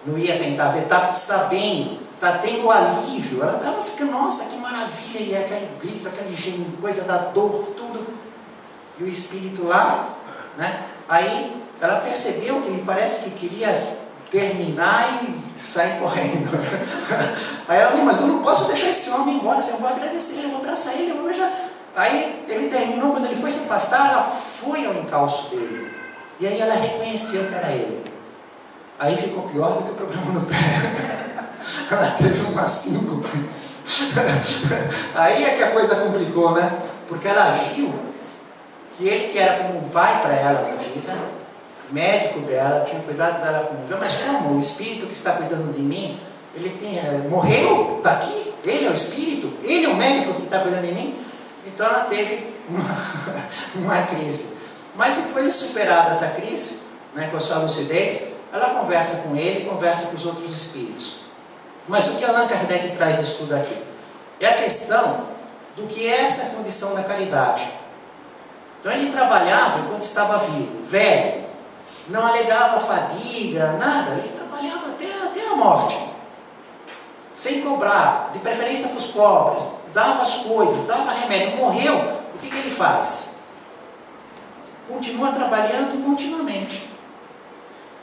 não ia tentar ver, está sabendo, está tendo alívio. Ela estava ficando: nossa, que maravilha, e aquele grito, aquele coisa da dor, tudo. E o espírito lá, né? Aí ela percebeu que me parece que queria terminar e sair correndo. Aí ela: mas eu não posso deixar esse homem embora, eu vou agradecer ele, eu vou abraçar ele, eu vou beijar. Aí ele terminou, quando ele foi se afastar, ela foi ao encalço dele. E aí ela reconheceu que era ele. Aí ficou pior do que o problema no pé. Ela teve uma síncope. Aí é que a coisa complicou, né? Porque ela viu que ele, que era como um pai para ela na vida, médico dela, tinha cuidado dela como um, mas como o espírito que está cuidando de mim, morreu, está aqui, ele é o espírito, ele é o médico que está cuidando de mim. Então ela teve uma crise. Mas depois de superada essa crise, né, com a sua lucidez, ela conversa com ele, conversa com os outros espíritos. Mas o que Allan Kardec traz disso tudo aqui? É a questão do que é essa condição da caridade. Então ele trabalhava enquanto estava vivo, velho, não alegava fadiga, nada, ele trabalhava até a morte, sem cobrar, de preferência para os pobres, dava as coisas, dava remédio. Morreu, o que ele faz? Continua trabalhando continuamente.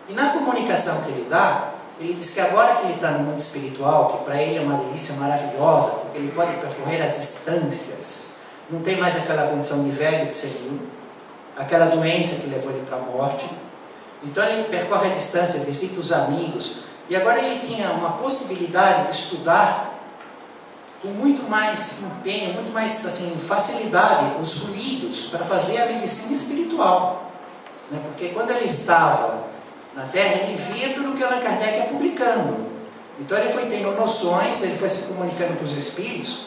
E na comunicação que ele dá, ele diz que agora que ele está no mundo espiritual, que para ele é uma delícia maravilhosa, porque ele pode percorrer as distâncias, não tem mais aquela condição de velho, de senil, aquela doença que levou ele para a morte. Então ele percorre a distância, visita os amigos, e agora ele tinha uma possibilidade de estudar com muito mais empenho, muito mais assim, facilidade, os fluidos para fazer a medicina espiritual. Né? Porque quando ele estava na Terra, ele via tudo que Allan Kardec ia publicando. Então ele foi tendo noções, ele foi se comunicando com os espíritos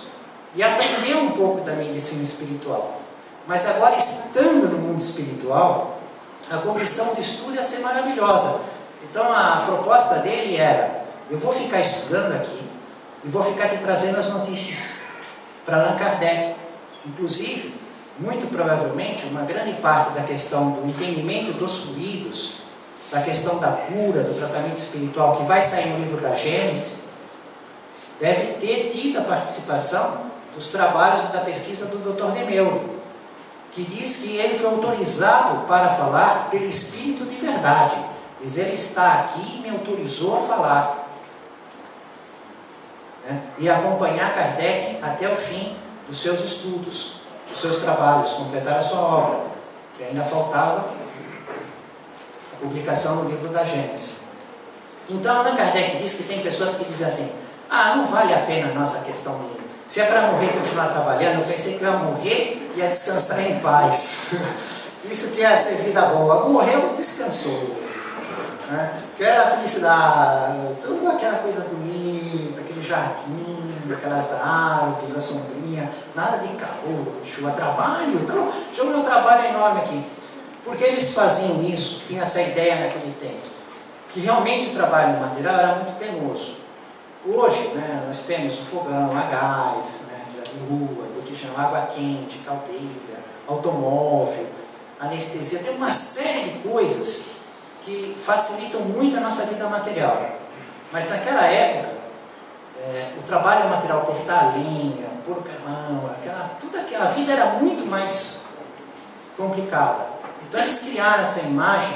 e aprendeu um pouco da medicina espiritual. Mas agora, estando no mundo espiritual, a condição de estudo ia ser maravilhosa. Então a proposta dele era: eu vou ficar estudando aqui e vou ficar te trazendo as notícias para Allan Kardec. Inclusive, muito provavelmente, uma grande parte da questão do entendimento dos fluidos, da questão da cura, do tratamento espiritual, que vai sair no livro da Gênesis, deve ter tido a participação dos trabalhos da pesquisa do Dr. Demeuro, que diz que ele foi autorizado para falar pelo Espírito de verdade. Diz: ele está aqui e me autorizou a falar. Né? E acompanhar Kardec até o fim dos seus estudos, dos seus trabalhos, completar a sua obra, que ainda faltava a publicação do livro da Gênesis. Então Allan Kardec diz que tem pessoas que dizem assim: não vale a pena a nossa questão minha. Se é para morrer e continuar trabalhando, eu pensei que eu ia morrer e ia descansar em paz. Isso que ia ser vida boa. Morreu, descansou. Né? Que era a felicidade, toda aquela coisa bonita, aquele jardim, aquelas árvores, a sombrinha, nada de calor, chuva, trabalho. Então, o meu trabalho é enorme aqui. Porque eles faziam isso, tinha essa ideia naquele tempo, que realmente o trabalho material era muito penoso. Hoje, né, nós temos o fogão a gás, né, rua, do que chama água quente, caldeira, automóvel, anestesia, tem uma série de coisas que facilitam muito a nossa vida material. Mas naquela época, o trabalho material, cortar a lenha, pôr o carvão, a vida era muito mais complicada. Então eles criaram essa imagem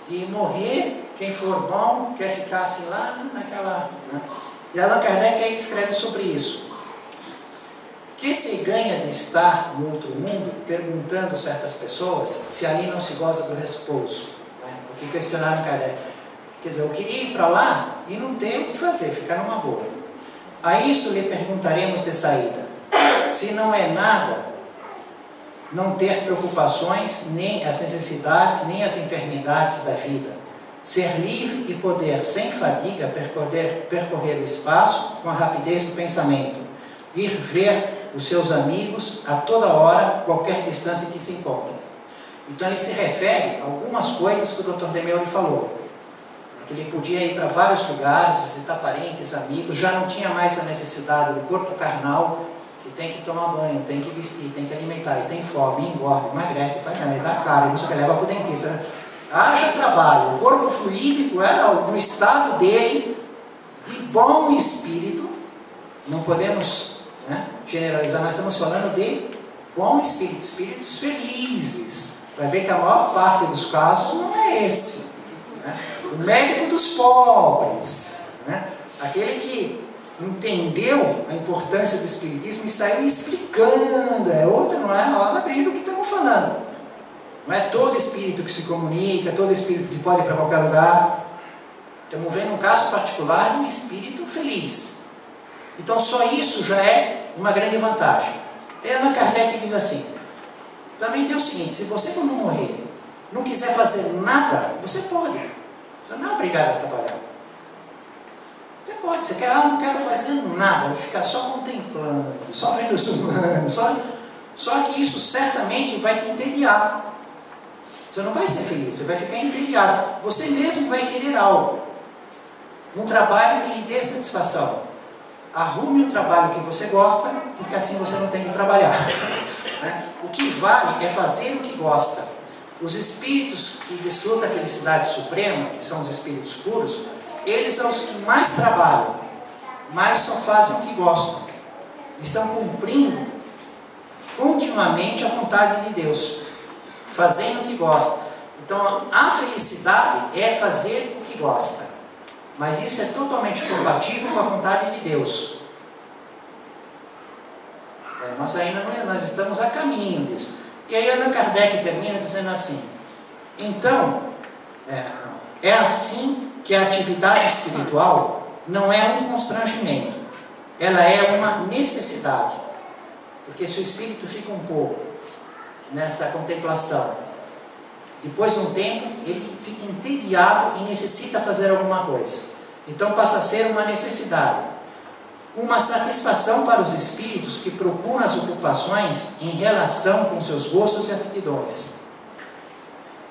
de morrer, quem for bom, quer ficar assim lá naquela... Né? E Allan Kardec aí escreve sobre isso. Que se ganha de estar no outro mundo, perguntando a certas pessoas se ali não se goza do repouso. Né? O que questionaram Kardec. Quer dizer, eu queria ir para lá e não ter o que fazer, ficar numa boa. A isto lhe perguntaremos de saída: se não é nada, não ter preocupações, nem as necessidades, nem as enfermidades da vida. Ser livre e poder, sem fadiga, percorrer o espaço com a rapidez do pensamento. Ir ver os seus amigos a toda hora, qualquer distância que se encontrem. Então ele se refere a algumas coisas que o Dr. Demeuro falou. Que ele podia ir para vários lugares, visitar parentes, amigos, já não tinha mais a necessidade do corpo carnal, que tem que tomar banho, tem que vestir, tem que alimentar, e tem fome, engorda, emagrece, faz nada, dá cara, isso que leva para o dentista. Né? Haja trabalho. O corpo fluídico era no estado dele de bom espírito. Não podemos, né, generalizar, nós estamos falando de bom espírito, espíritos felizes. Vai ver que a maior parte dos casos não é esse. Né? O médico dos pobres, né? Aquele que entendeu a importância do espiritismo e saiu explicando. Outra, não é? Olha bem do que estamos falando. Não é todo espírito que se comunica, todo espírito que pode ir para qualquer lugar. Estamos vendo um caso particular de um espírito feliz. Então só isso já é uma grande vantagem. E Allan Kardec diz assim: também tem o seguinte, se você quando morrer não quiser fazer nada, você pode. Você não é obrigado a trabalhar. Você pode, você quer, não quero fazer nada, vou ficar só contemplando, só vendo os humanos, só que isso certamente vai te entediar. Você não vai ser feliz, você vai ficar entediado. Você mesmo vai querer algo. Um trabalho que lhe dê satisfação. Arrume um trabalho que você gosta, porque assim você não tem que trabalhar. O que vale é fazer o que gosta. Os espíritos que desfrutam a felicidade suprema, que são os espíritos puros, eles são os que mais trabalham, mas só fazem o que gostam. Estão cumprindo continuamente a vontade de Deus, fazendo o que gosta. Então, a felicidade é fazer o que gosta, mas isso é totalmente compatível com a vontade de Deus. Nós estamos a caminho disso. E aí Allan Kardec termina dizendo assim: então, é assim que a atividade espiritual não é um constrangimento, ela é uma necessidade. Porque se o espírito fica um pouco nessa contemplação, depois de um tempo ele fica entediado e necessita fazer alguma coisa. Então passa a ser uma necessidade, uma satisfação para os espíritos que procuram as ocupações em relação com seus gostos e aptidões.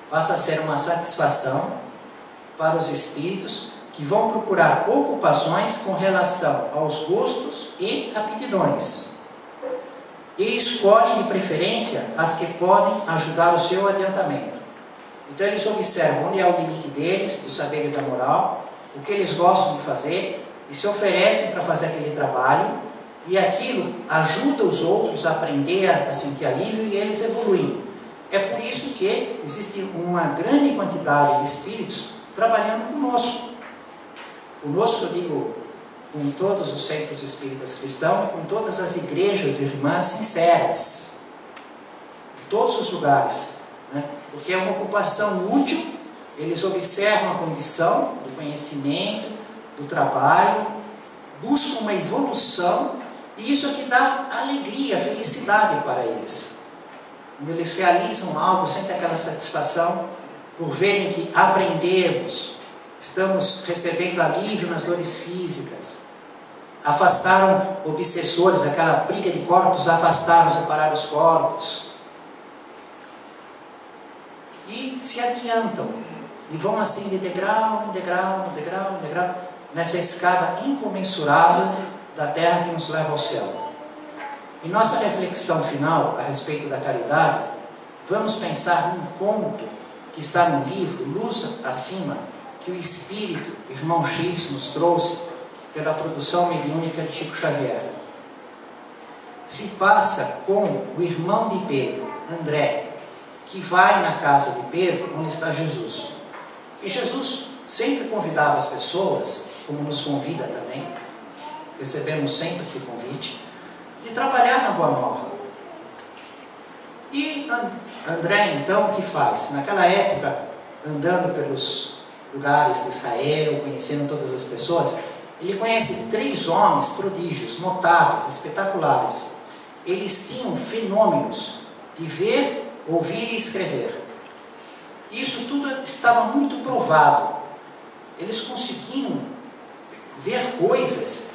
Passa a ser uma satisfação para os espíritos que vão procurar ocupações com relação aos gostos e aptidões. E escolhem de preferência as que podem ajudar o seu adiantamento. Então eles observam onde é o limite deles, do saber e da moral, o que eles gostam de fazer, e se oferecem para fazer aquele trabalho, e aquilo ajuda os outros a aprender a sentir alívio e eles evoluem. É por isso que existe uma grande quantidade de espíritos trabalhando conosco. Conosco, eu digo, com todos os centros espíritas cristãos e com todas as igrejas irmãs sinceras, em todos os lugares, porque é uma ocupação útil. Eles observam a condição do conhecimento, do trabalho, buscam uma evolução, e isso é que dá alegria, felicidade para eles. Quando eles realizam algo, sentem aquela satisfação por verem que aprendemos, estamos recebendo alívio nas dores físicas, afastaram obsessores, aquela briga de corpos, afastaram, separaram os corpos, e se adiantam, e vão assim de degrau em degrau, degrau, degrau, nessa escada incomensurável da terra que nos leva ao céu. Em nossa reflexão final a respeito da caridade, vamos pensar num conto que está no livro Luz Acima, que o Espírito, Irmão X, nos trouxe pela produção mediúnica de Chico Xavier. Se passa com o irmão de Pedro, André, que vai na casa de Pedro, onde está Jesus. E Jesus sempre convidava as pessoas, como nos convida também, recebemos sempre esse convite, de trabalhar na Boa Nova. E André, então, o que faz? Naquela época, andando pelos lugares de Israel, conhecendo todas as pessoas, ele conhece 3 homens prodígios, notáveis, espetaculares. Eles tinham fenômenos de ver, ouvir e escrever. Isso tudo estava muito provado. Eles conseguiam ver coisas,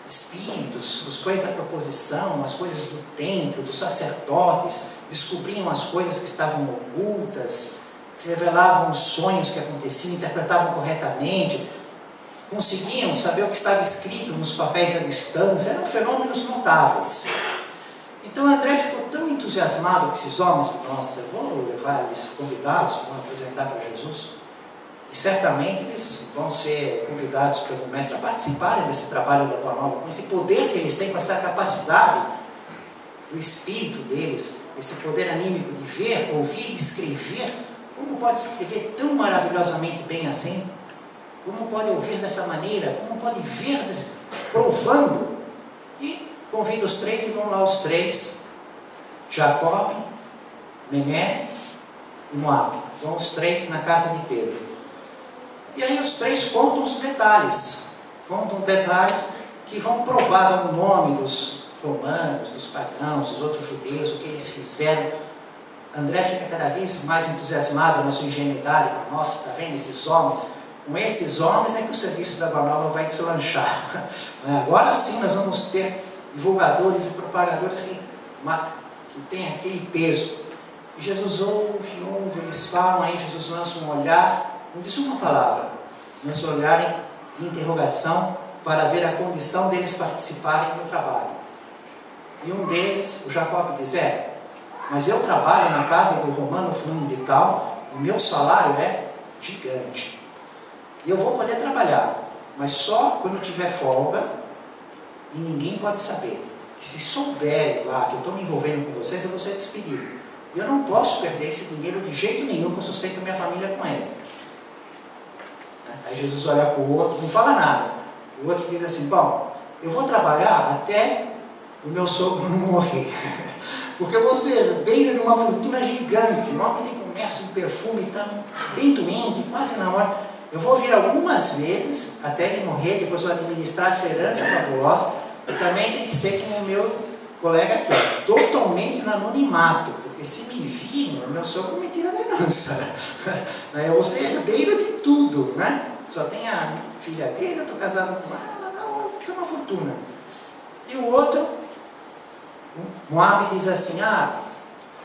espíritos, as coisas da proposição, as coisas do templo, dos sacerdotes, descobriam as coisas que estavam ocultas, revelavam os sonhos que aconteciam, interpretavam corretamente, conseguiam saber o que estava escrito nos papéis à distância. Eram fenômenos notáveis. Então André ficou tão entusiasmado com esses homens, que, nossa, eu vou levar eles, convidá-los, vou apresentar para Jesus. E certamente eles vão ser convidados pelo mestre a participarem desse trabalho da Boa Nova, com esse poder que eles têm, com essa capacidade, o espírito deles, esse poder anímico de ver, ouvir e escrever. Como pode escrever tão maravilhosamente bem assim? Como pode ouvir dessa maneira? Como pode ver provando? E convida os 3 e vão lá os 3, Jacob, Mené e Moabe. Vão os 3 na casa de Pedro. E aí os 3 contam os detalhes. Contam detalhes que vão provar, dão o nome dos romanos, dos pagãos, dos outros judeus, o que eles fizeram. André fica cada vez mais entusiasmado na sua ingenuidade. Nossa, está vendo esses homens com esses homens é que o serviço da Boa Nova vai deslanchar. Agora sim nós vamos ter divulgadores e propagadores que têm aquele peso. E Jesus ouve, eles falam, aí Jesus lança um olhar, não diz uma palavra, lança um olhar em interrogação para ver a condição deles participarem do trabalho. E um deles, o Jacob, diz: mas eu trabalho na casa do Romano fulano de tal, o meu salário é gigante. E eu vou poder trabalhar, mas só quando tiver folga, e ninguém pode saber. Que se souberem lá que eu estou me envolvendo com vocês, eu vou ser despedido. E eu não posso perder esse dinheiro de jeito nenhum, que eu sustento minha família com ele. Aí Jesus olha para o outro, não fala nada. O outro diz assim: bom, eu vou trabalhar até o meu sogro não morrer. Porque você herdeira de uma fortuna gigante, um homem tem comércio de perfume, está bem doente, quase na hora. Eu vou vir algumas vezes até ele morrer, depois vou administrar essa herança fabulosa. E também tem que ser como o meu colega aqui, ó, totalmente no anonimato, porque se me virem, o meu sogro me tira da herança. Eu vou ser herdeiro de tudo, né? Só tem a filha dele, eu estou casado com ela, não, isso é uma fortuna. E o outro, Moabe, diz assim: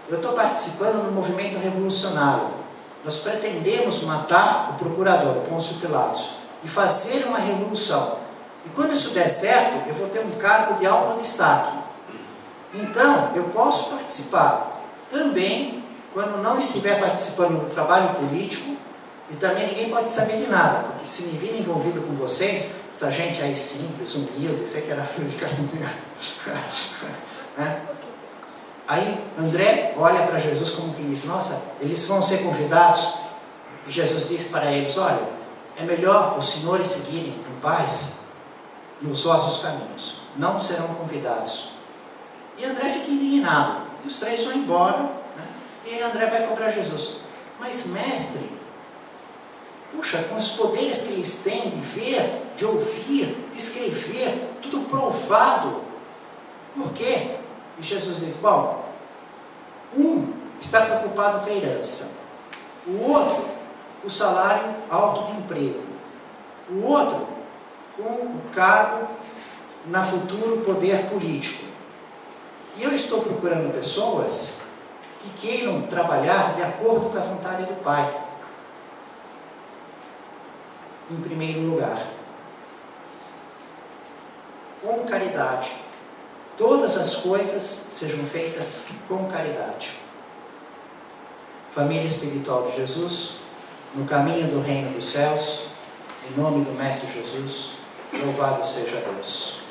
eu estou participando do movimento revolucionário. Nós pretendemos matar o procurador, Pôncio Pilatos, e fazer uma revolução. E quando isso der certo, eu vou ter um cargo de alto destaque. Então, eu posso participar também quando não estiver participando do trabalho político, e também ninguém pode saber de nada, porque se me vir envolvido com vocês, essa gente aí simples, humilde, sei que era filho de caminho. Né? Aí André olha para Jesus como que diz: nossa, eles vão ser convidados. E Jesus diz para eles: olha, é melhor os senhores seguirem em paz nos vossos caminhos, não serão convidados. E André fica indignado, e os três vão embora, né? E aí André vai cobrar Jesus: mas mestre, puxa, com os poderes que eles têm de ver, de ouvir, de escrever, tudo provado, por quê? E Jesus diz: bom, um está preocupado com a herança, o outro, o salário alto de emprego, o outro, com o cargo na futuro poder político. E eu estou procurando pessoas que queiram trabalhar de acordo com a vontade do Pai. Em primeiro lugar, com caridade. Todas as coisas sejam feitas com caridade. Família espiritual de Jesus, no caminho do reino dos céus, em nome do Mestre Jesus, louvado seja Deus.